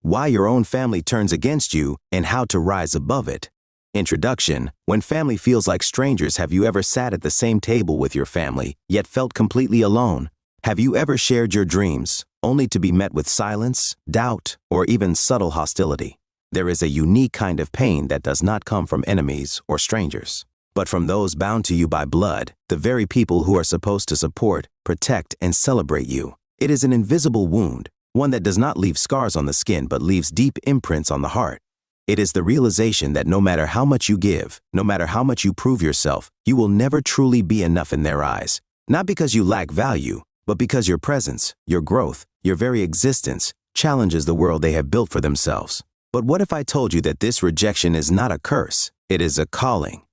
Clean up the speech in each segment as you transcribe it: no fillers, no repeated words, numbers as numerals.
why your own family turns against you, and how to rise above it. Introduction. When family feels like strangers, have you ever sat at the same table with your family, yet felt completely alone? Have you ever shared your dreams, only to be met with silence, doubt, or even subtle hostility? There is a unique kind of pain that does not come from enemies or strangers, but from those bound to you by blood, the very people who are supposed to support, protect, and celebrate you. It is an invisible wound, one that does not leave scars on the skin but leaves deep imprints on the heart. It is the realization that no matter how much you give, no matter how much you prove yourself, you will never truly be enough in their eyes. Not because you lack value, but because your presence, your growth, your very existence challenges the world they have built for themselves. But what if I told you that this rejection is not a curse, it is a calling?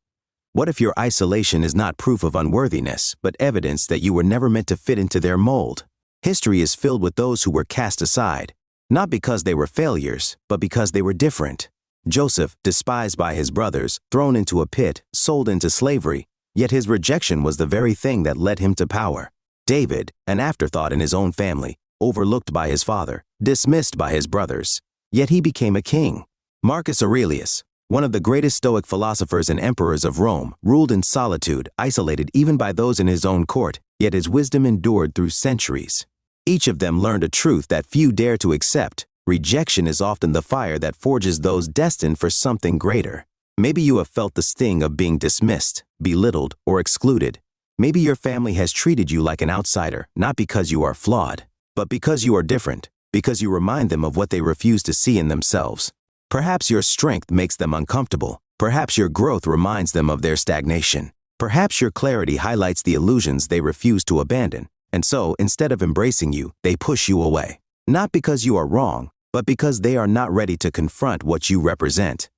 What if your isolation is not proof of unworthiness, but evidence that you were never meant to fit into their mold? History is filled with those who were cast aside, not because they were failures, but because they were different. Joseph, despised by his brothers, thrown into a pit, sold into slavery, yet his rejection was the very thing that led him to power. David, an afterthought in his own family, overlooked by his father, dismissed by his brothers, yet he became a king. Marcus Aurelius, one of the greatest Stoic philosophers and emperors of Rome, ruled in solitude, isolated even by those in his own court, yet his wisdom endured through centuries. Each of them learned a truth that few dare to accept. Rejection is often the fire that forges those destined for something greater. Maybe you have felt the sting of being dismissed, belittled, or excluded. Maybe your family has treated you like an outsider, not because you are flawed, but because you are different, because you remind them of what they refuse to see in themselves. Perhaps your strength makes them uncomfortable. Perhaps your growth reminds them of their stagnation. Perhaps your clarity highlights the illusions they refuse to abandon. And so, instead of embracing you, they push you away. Not because you are wrong, but because they are not ready to confront what you represent.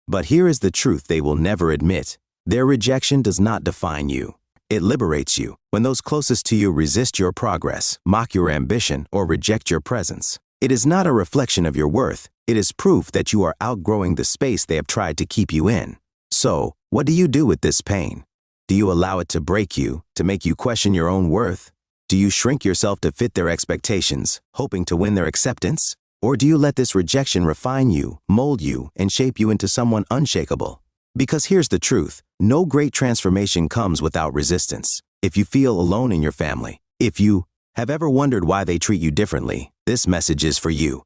But here is the truth they will never admit. Their rejection does not define you. It liberates you. When those closest to you resist your progress, mock your ambition, or reject your presence, it is not a reflection of your worth. It is proof that you are outgrowing the space they have tried to keep you in. So, what do you do with this pain? Do you allow it to break you, to make you question your own worth? Do you shrink yourself to fit their expectations, hoping to win their acceptance? Or do you let this rejection refine you, mold you, and shape you into someone unshakable? Because here's the truth, no great transformation comes without resistance. If you feel alone in your family, if you have ever wondered why they treat you differently, this message is for you.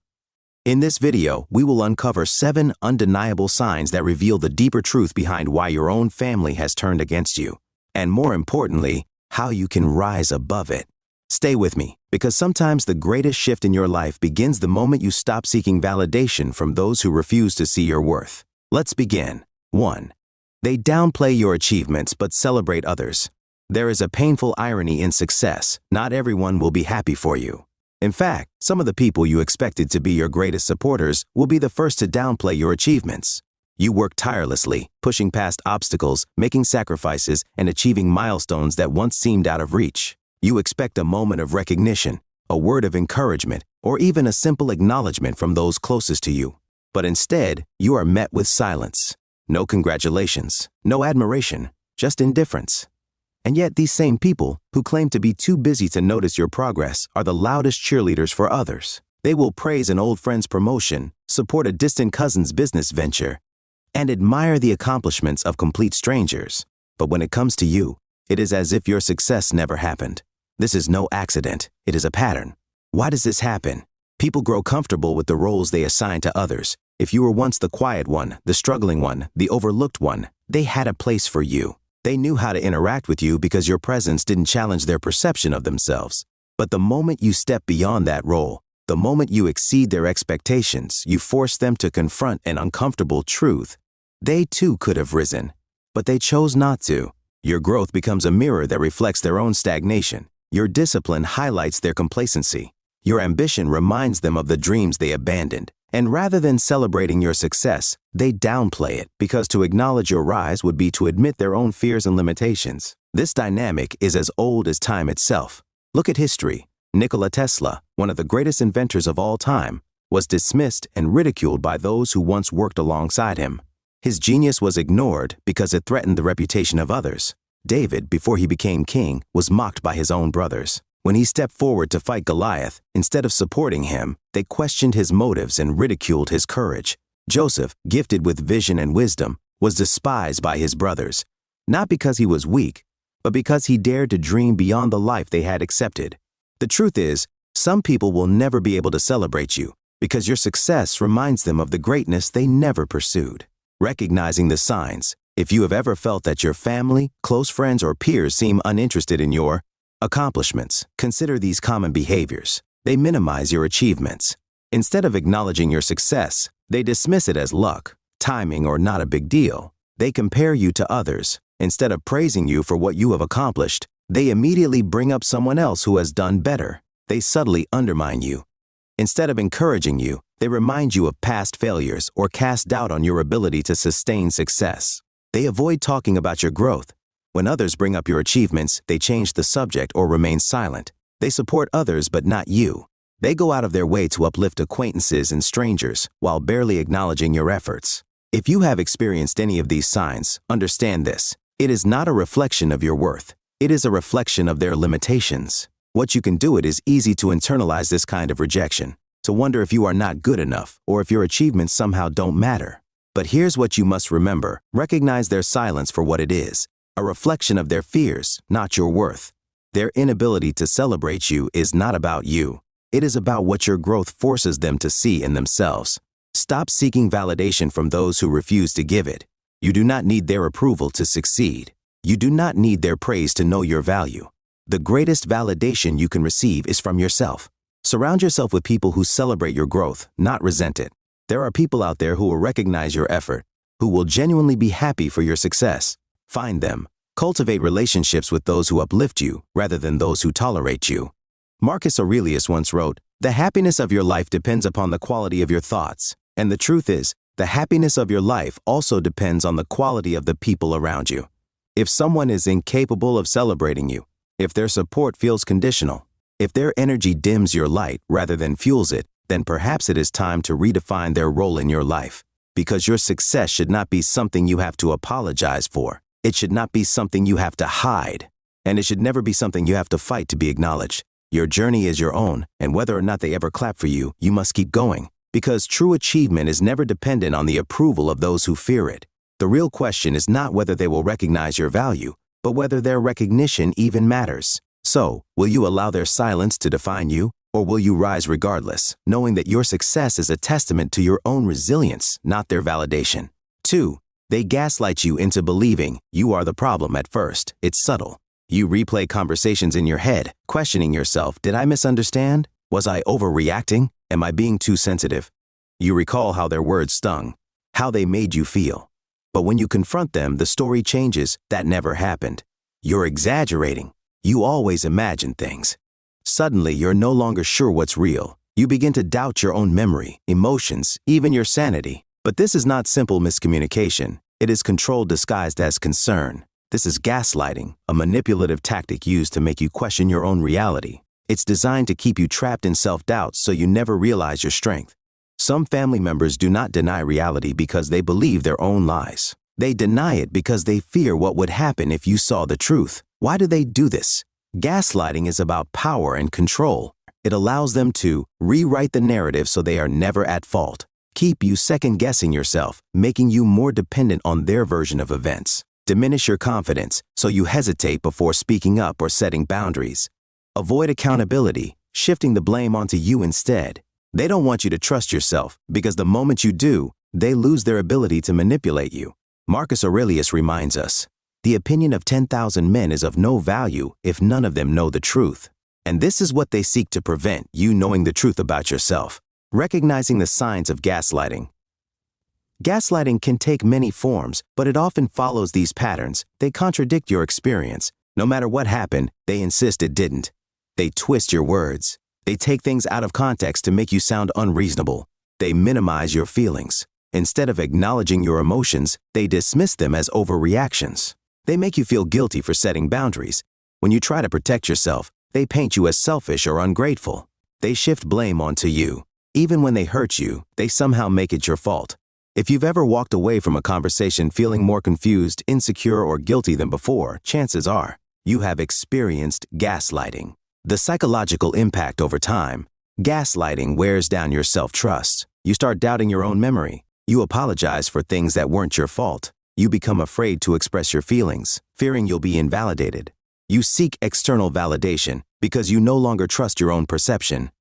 In this video, we will uncover 7 undeniable signs that reveal the deeper truth behind why your own family has turned against you, and more importantly, how you can rise above it. Stay with me, because sometimes the greatest shift in your life begins the moment you stop seeking validation from those who refuse to see your worth. Let's begin. 1. They downplay your achievements but celebrate others. There is a painful irony in success. Not everyone will be happy for you. In fact, some of the people you expected to be your greatest supporters will be the first to downplay your achievements. You work tirelessly, pushing past obstacles, making sacrifices, and achieving milestones that once seemed out of reach. You expect a moment of recognition, a word of encouragement, or even a simple acknowledgement from those closest to you. But instead, you are met with silence. No congratulations, no admiration, just indifference. And yet these same people, who claim to be too busy to notice your progress, are the loudest cheerleaders for others. They will praise an old friend's promotion, support a distant cousin's business venture, and admire the accomplishments of complete strangers. But when it comes to you, it is as if your success never happened. This is no accident, it is a pattern. Why does this happen? People grow comfortable with the roles they assign to others. If you were once the quiet one, the struggling one, the overlooked one, they had a place for you. They knew how to interact with you because your presence didn't challenge their perception of themselves. But the moment you step beyond that role, the moment you exceed their expectations, you force them to confront an uncomfortable truth. They too could have risen, but they chose not to. Your growth becomes a mirror that reflects their own stagnation. Your discipline highlights their complacency. Your ambition reminds them of the dreams they abandoned. And rather than celebrating your success, they downplay it, because to acknowledge your rise would be to admit their own fears and limitations. This dynamic is as old as time itself. Look at history. Nikola Tesla, one of the greatest inventors of all time, was dismissed and ridiculed by those who once worked alongside him. His genius was ignored because it threatened the reputation of others. David, before he became king, was mocked by his own brothers. When he stepped forward to fight Goliath, instead of supporting him, they questioned his motives and ridiculed his courage. Joseph, gifted with vision and wisdom, was despised by his brothers, not because he was weak, but because he dared to dream beyond the life they had accepted. The truth is, some people will never be able to celebrate you because your success reminds them of the greatness they never pursued. Recognizing the signs, if you have ever felt that your family, close friends, or peers seem uninterested in your accomplishments, consider these common behaviors. They minimize your achievements. Instead of acknowledging your success, they dismiss it as luck, timing, or not a big deal. They compare you to others. Instead of praising you for what you have accomplished, they immediately bring up someone else who has done better. They subtly undermine you. Instead of encouraging you, they remind you of past failures or cast doubt on your ability to sustain success. They avoid talking about your growth. When others bring up your achievements, they change the subject or remain silent. They support others but not you. They go out of their way to uplift acquaintances and strangers while barely acknowledging your efforts. If you have experienced any of these signs, understand this. It is not a reflection of your worth. It is a reflection of their limitations. What you can do, it is easy to internalize this kind of rejection, to wonder if you are not good enough or if your achievements somehow don't matter. But here's what you must remember. Recognize their silence for what it is. A reflection of their fears, not your worth. Their inability to celebrate you is not about you. It is about what your growth forces them to see in themselves. Stop seeking validation from those who refuse to give it. You do not need their approval to succeed. You do not need their praise to know your value. The greatest validation you can receive is from yourself. Surround yourself with people who celebrate your growth, not resent it. There are people out there who will recognize your effort, who will genuinely be happy for your success. Find them. Cultivate relationships with those who uplift you rather than those who tolerate you. Marcus Aurelius once wrote, "The happiness of your life depends upon the quality of your thoughts." And the truth is, the happiness of your life also depends on the quality of the people around you. If someone is incapable of celebrating you, if their support feels conditional, if their energy dims your light rather than fuels it, then perhaps it is time to redefine their role in your life. Because your success should not be something you have to apologize for. It should not be something you have to hide. And it should never be something you have to fight to be acknowledged. Your journey is your own, and whether or not they ever clap for you, you must keep going. Because true achievement is never dependent on the approval of those who fear it. The real question is not whether they will recognize your value, but whether their recognition even matters. So, will you allow their silence to define you, or will you rise regardless, knowing that your success is a testament to your own resilience, not their validation? 2. They gaslight you into believing you are the problem at first. It's subtle. You replay conversations in your head, questioning yourself. Did I misunderstand? Was I overreacting? Am I being too sensitive? You recall how their words stung, how they made you feel. But when you confront them, the story changes. That never happened. You're exaggerating. You always imagine things. Suddenly, you're no longer sure what's real. You begin to doubt your own memory, emotions, even your sanity. But this is not simple miscommunication. It is control disguised as concern. This is gaslighting, a manipulative tactic used to make you question your own reality. It's designed to keep you trapped in self-doubt so you never realize your strength. Some family members do not deny reality because they believe their own lies. They deny it because they fear what would happen if you saw the truth. Why do they do this? Gaslighting is about power and control. It allows them to rewrite the narrative so they are never at fault. Keep you second-guessing yourself, making you more dependent on their version of events. Diminish your confidence so you hesitate before speaking up or setting boundaries. Avoid accountability, shifting the blame onto you instead. They don't want you to trust yourself because the moment you do, they lose their ability to manipulate you. Marcus Aurelius reminds us, the opinion of 10,000 men is of no value if none of them know the truth. And this is what they seek to prevent, you knowing the truth about yourself. Recognizing the signs of gaslighting. Gaslighting can take many forms, but it often follows these patterns. They contradict your experience. No matter what happened, they insist it didn't. They twist your words. They take things out of context to make you sound unreasonable. They minimize your feelings. Instead of acknowledging your emotions, they dismiss them as overreactions. They make you feel guilty for setting boundaries. When you try to protect yourself, they paint you as selfish or ungrateful. They shift blame onto you. Even when they hurt you, they somehow make it your fault. If you've ever walked away from a conversation feeling more confused, insecure, or guilty than before, chances are you have experienced gaslighting. The psychological impact over time. Gaslighting wears down your self-trust. You start doubting your own memory. You apologize for things that weren't your fault. You become afraid to express your feelings, fearing you'll be invalidated. You seek external validation because you no longer trust your own perception.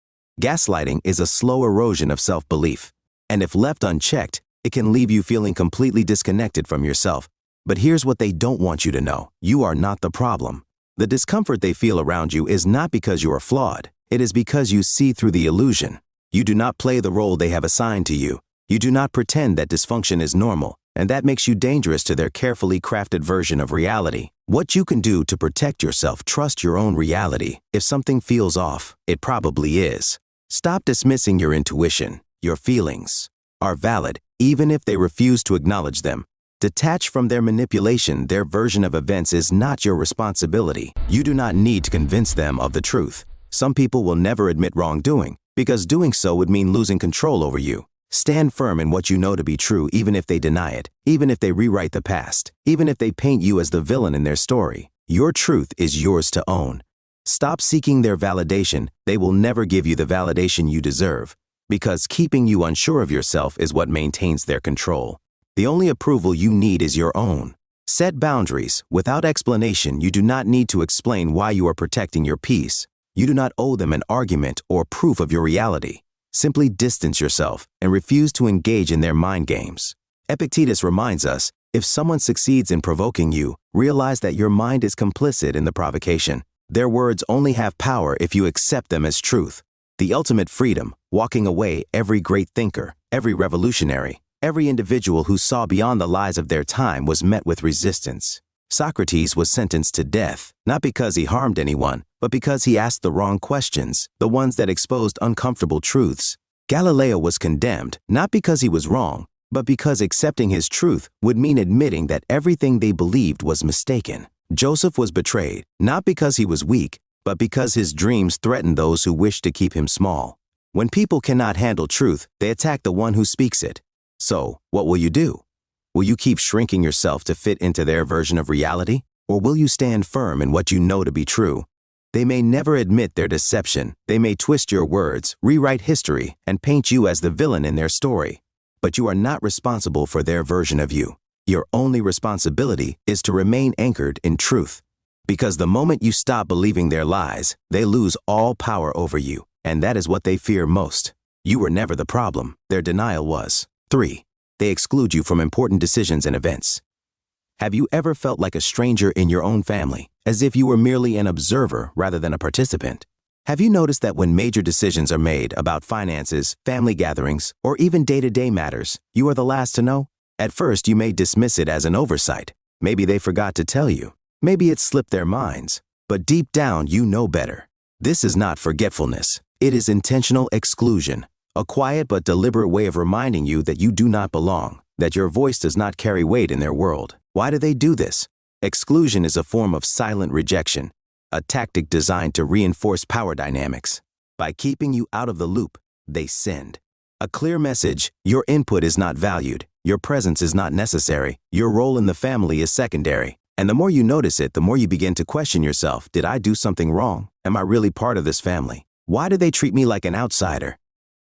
Gaslighting is a slow erosion of self-belief, and if left unchecked, it can leave you feeling completely disconnected from yourself. But here's what they don't want you to know. You are not the problem. The discomfort they feel around you is not because you are flawed. It is because you see through the illusion. You do not play the role they have assigned to you. You do not pretend that dysfunction is normal, and that makes you dangerous to their carefully crafted version of reality. What you can do to protect yourself: trust your own reality. If something feels off, it probably is. Stop dismissing your intuition. Your feelings are valid, even if they refuse to acknowledge them. Detach from their manipulation. Their version of events is not your responsibility. You do not need to convince them of the truth. Some people will never admit wrongdoing, because doing so would mean losing control over you. Stand firm in what you know to be true, even if they deny it, even if they rewrite the past, even if they paint you as the villain in their story. Your truth is yours to own. Stop seeking their validation. They will never give you the validation you deserve, because keeping you unsure of yourself is what maintains their control. The only approval you need is your own. Set boundaries. Without explanation, you do not need to explain why you are protecting your peace. You do not owe them an argument or proof of your reality. Simply distance yourself and refuse to engage in their mind games. Epictetus reminds us, if someone succeeds in provoking you, realize that your mind is complicit in the provocation. Their words only have power if you accept them as truth. The ultimate freedom, walking away. Every great thinker, every revolutionary, every individual who saw beyond the lies of their time was met with resistance. Socrates was sentenced to death, not because he harmed anyone, but because he asked the wrong questions, the ones that exposed uncomfortable truths. Galileo was condemned, not because he was wrong, but because accepting his truth would mean admitting that everything they believed was mistaken. Joseph was betrayed, not because he was weak, but because his dreams threatened those who wished to keep him small. When people cannot handle truth, they attack the one who speaks it. So, what will you do? Will you keep shrinking yourself to fit into their version of reality? Or will you stand firm in what you know to be true? They may never admit their deception. They may twist your words, rewrite history, and paint you as the villain in their story. But you are not responsible for their version of you. Your only responsibility is to remain anchored in truth. Because the moment you stop believing their lies, they lose all power over you, and that is what they fear most. You were never the problem. Their denial was. 3. They exclude you from important decisions and events. Have you ever felt like a stranger in your own family, as if you were merely an observer rather than a participant? Have you noticed that when major decisions are made about finances, family gatherings, or even day-to-day matters, you are the last to know? At first, you may dismiss it as an oversight. Maybe they forgot to tell you. Maybe it slipped their minds. But deep down, you know better. This is not forgetfulness. It is intentional exclusion. A quiet but deliberate way of reminding you that you do not belong, that your voice does not carry weight in their world. Why do they do this? Exclusion is a form of silent rejection, a tactic designed to reinforce power dynamics. By keeping you out of the loop, they send a clear message: your input is not valued, your presence is not necessary, your role in the family is secondary. And the more you notice it, the more you begin to question yourself. Did I do something wrong? Am I really part of this family? Why do they treat me like an outsider?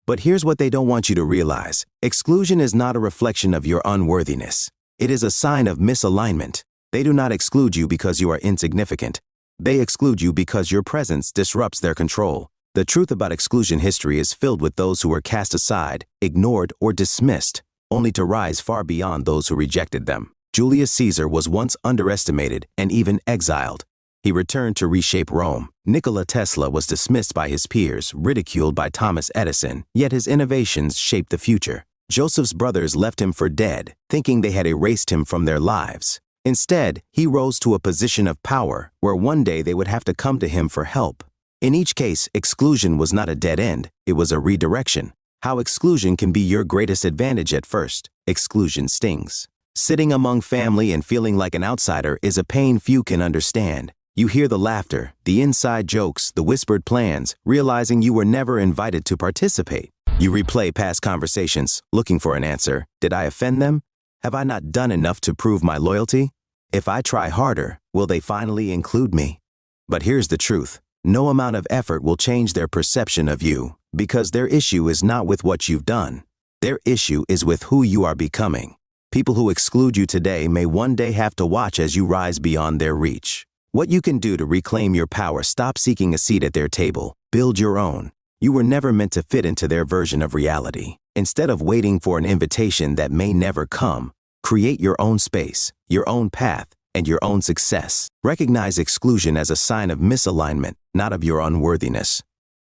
But here's what they don't want you to realize. Exclusion is not a reflection of your unworthiness. It is a sign of misalignment. They do not exclude you because you are insignificant. They exclude you because your presence disrupts their control. The truth about exclusion history is filled with those who were cast aside, ignored, or dismissed, only to rise far beyond those who rejected them. Julius Caesar was once underestimated and even exiled. He returned to reshape Rome. Nikola Tesla was dismissed by his peers, ridiculed by Thomas Edison, yet his innovations shaped the future. Joseph's brothers left him for dead, thinking they had erased him from their lives. Instead, he rose to a position of power where one day they would have to come to him for help. In each case, exclusion was not a dead end, it was a redirection. How exclusion can be your greatest advantage at first. Exclusion stings. Sitting among family and feeling like an outsider is a pain few can understand. You hear the laughter, the inside jokes, the whispered plans, realizing you were never invited to participate. You replay past conversations, looking for an answer. Did I offend them? Have I not done enough to prove my loyalty? If I try harder, will they finally include me? But here's the truth. No amount of effort will change their perception of you, because their issue is not with what you've done. Their issue is with who you are becoming. People who exclude you today may one day have to watch as you rise beyond their reach. What you can do to reclaim your power: stop seeking a seat at their table, build your own. You were never meant to fit into their version of reality. Instead of waiting for an invitation that may never come, create your own space, your own path, and your own success. Recognize exclusion as a sign of misalignment, not of your unworthiness.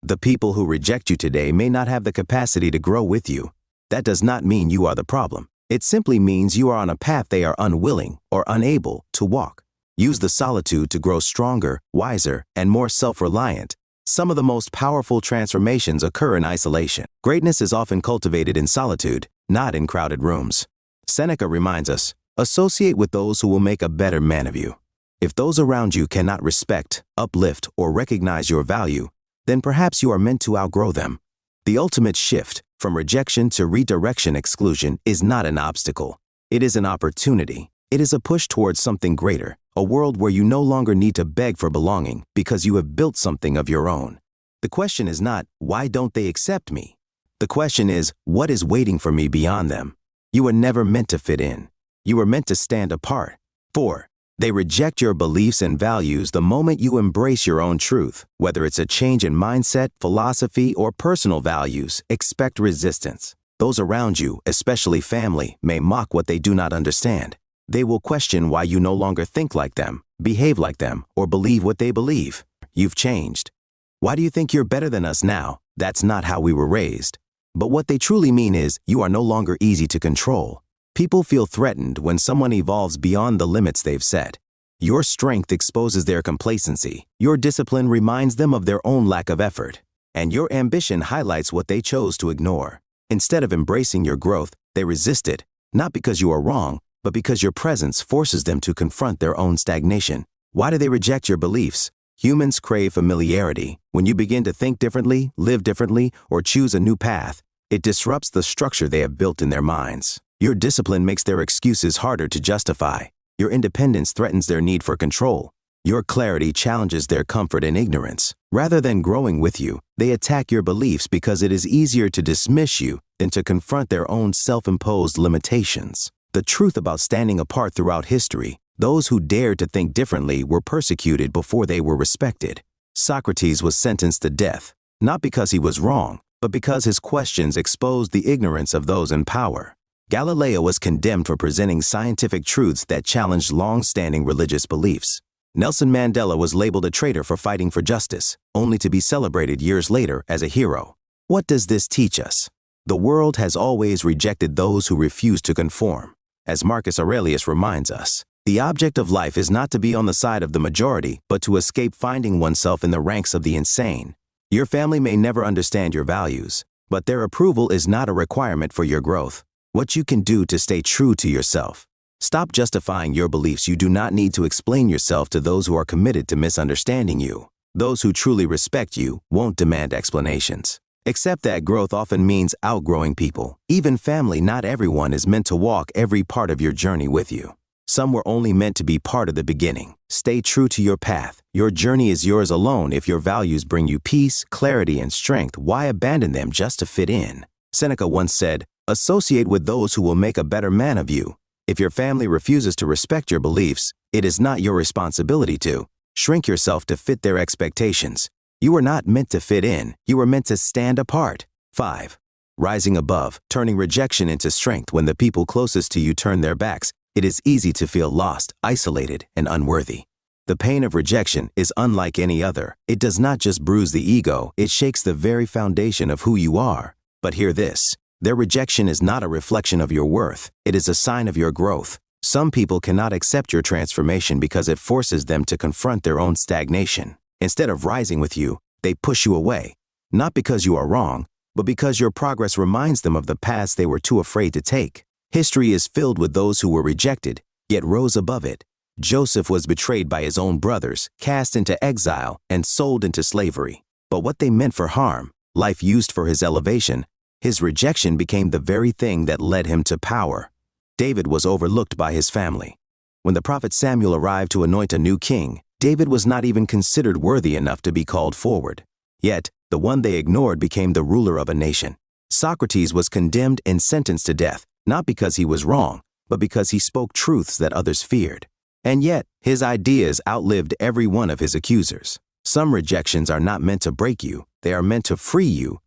The people who reject you today may not have the capacity to grow with you. That does not mean you are the problem. It simply means you are on a path they are unwilling or unable to walk. Use the solitude to grow stronger, wiser, and more self-reliant. Some of the most powerful transformations occur in isolation. Greatness is often cultivated in solitude, not in crowded rooms. Seneca reminds us, associate with those who will make a better man of you. If those around you cannot respect, uplift, or recognize your value, then perhaps you are meant to outgrow them. The ultimate shift, from rejection to redirection exclusion, is not an obstacle. It is an opportunity. It is a push towards something greater, a world where you no longer need to beg for belonging because you have built something of your own. The question is not, why don't they accept me? The question is, what is waiting for me beyond them? You were never meant to fit in. You were meant to stand apart. 4. They reject your beliefs and values the moment you embrace your own truth. Whether it's a change in mindset, philosophy, or personal values, expect resistance. Those around you, especially family, may mock what they do not understand. They will question why you no longer think like them, behave like them, or believe what they believe. You've changed. Why do you think you're better than us now? That's not how we were raised. But what they truly mean is, you are no longer easy to control. People feel threatened when someone evolves beyond the limits they've set. Your strength exposes their complacency. Your discipline reminds them of their own lack of effort. And your ambition highlights what they chose to ignore. Instead of embracing your growth, they resist it, not because you are wrong, but because your presence forces them to confront their own stagnation. Why do they reject your beliefs? Humans crave familiarity. When you begin to think differently, live differently, or choose a new path, it disrupts the structure they have built in their minds. Your discipline makes their excuses harder to justify. Your independence threatens their need for control. Your clarity challenges their comfort and ignorance. Rather than growing with you, they attack your beliefs because it is easier to dismiss you than to confront their own self-imposed limitations. The truth about standing apart throughout history: those who dared to think differently were persecuted before they were respected. Socrates was sentenced to death, not because he was wrong, but because his questions exposed the ignorance of those in power. Galileo was condemned for presenting scientific truths that challenged long-standing religious beliefs. Nelson Mandela was labeled a traitor for fighting for justice, only to be celebrated years later as a hero. What does this teach us? The world has always rejected those who refuse to conform. As Marcus Aurelius reminds us, the object of life is not to be on the side of the majority, but to escape finding oneself in the ranks of the insane. Your family may never understand your values, but their approval is not a requirement for your growth. What you can do to stay true to yourself. Stop justifying your beliefs. You do not need to explain yourself to those who are committed to misunderstanding you. Those who truly respect you won't demand explanations. Accept that growth often means outgrowing people. Even family, not everyone is meant to walk every part of your journey with you. Some were only meant to be part of the beginning. Stay true to your path. Your journey is yours alone. If your values bring you peace, clarity, and strength, why abandon them just to fit in? Seneca once said, associate with those who will make a better man of you. If your family refuses to respect your beliefs, it is not your responsibility to shrink yourself to fit their expectations. You were not meant to fit in. You were meant to stand apart. 5. Rising above, turning rejection into strength. When the people closest to you turn their backs, it is easy to feel lost, isolated, and unworthy. The pain of rejection is unlike any other. It does not just bruise the ego, it shakes the very foundation of who you are. But hear this. Their rejection is not a reflection of your worth. It is a sign of your growth. Some people cannot accept your transformation because it forces them to confront their own stagnation. Instead of rising with you, they push you away. Not because you are wrong, but because your progress reminds them of the paths they were too afraid to take. History is filled with those who were rejected, yet rose above it. Joseph was betrayed by his own brothers, cast into exile, and sold into slavery. But what they meant for harm, life used for his elevation. His rejection became the very thing that led him to power. David was overlooked by his family. When the prophet Samuel arrived to anoint a new king, David was not even considered worthy enough to be called forward. Yet, the one they ignored became the ruler of a nation. Socrates was condemned and sentenced to death, not because he was wrong, but because he spoke truths that others feared. And yet, his ideas outlived every one of his accusers. Some rejections are not meant to break you, they are meant to free you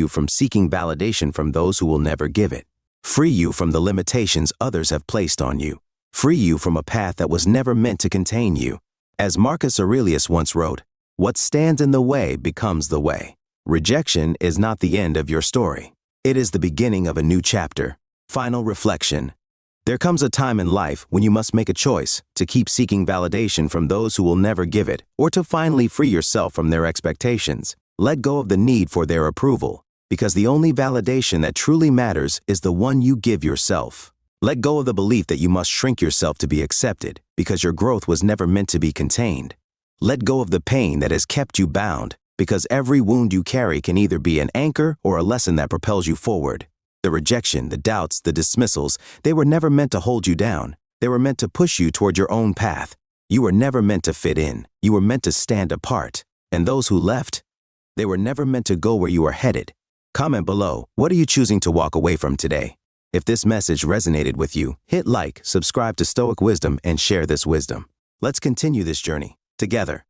from seeking validation from those who will never give it. Free you from the limitations others have placed on you. Free you from a path that was never meant to contain you. As Marcus Aurelius once wrote, "What stands in the way becomes the way." Rejection is not the end of your story. It is the beginning of a new chapter. Final reflection. There comes a time in life when you must make a choice to keep seeking validation from those who will never give it, or to finally free yourself from their expectations. Let go of the need for their approval, because the only validation that truly matters is the one you give yourself. Let go of the belief that you must shrink yourself to be accepted, because your growth was never meant to be contained. Let go of the pain that has kept you bound, because every wound you carry can either be an anchor or a lesson that propels you forward. The rejection, the doubts, the dismissals, they were never meant to hold you down. They were meant to push you toward your own path. You were never meant to fit in. You were meant to stand apart. And those who left, they were never meant to go where you are headed. Comment below, what are you choosing to walk away from today? If this message resonated with you, hit like, subscribe to Stoic Wisdom, and share this wisdom. Let's continue this journey together.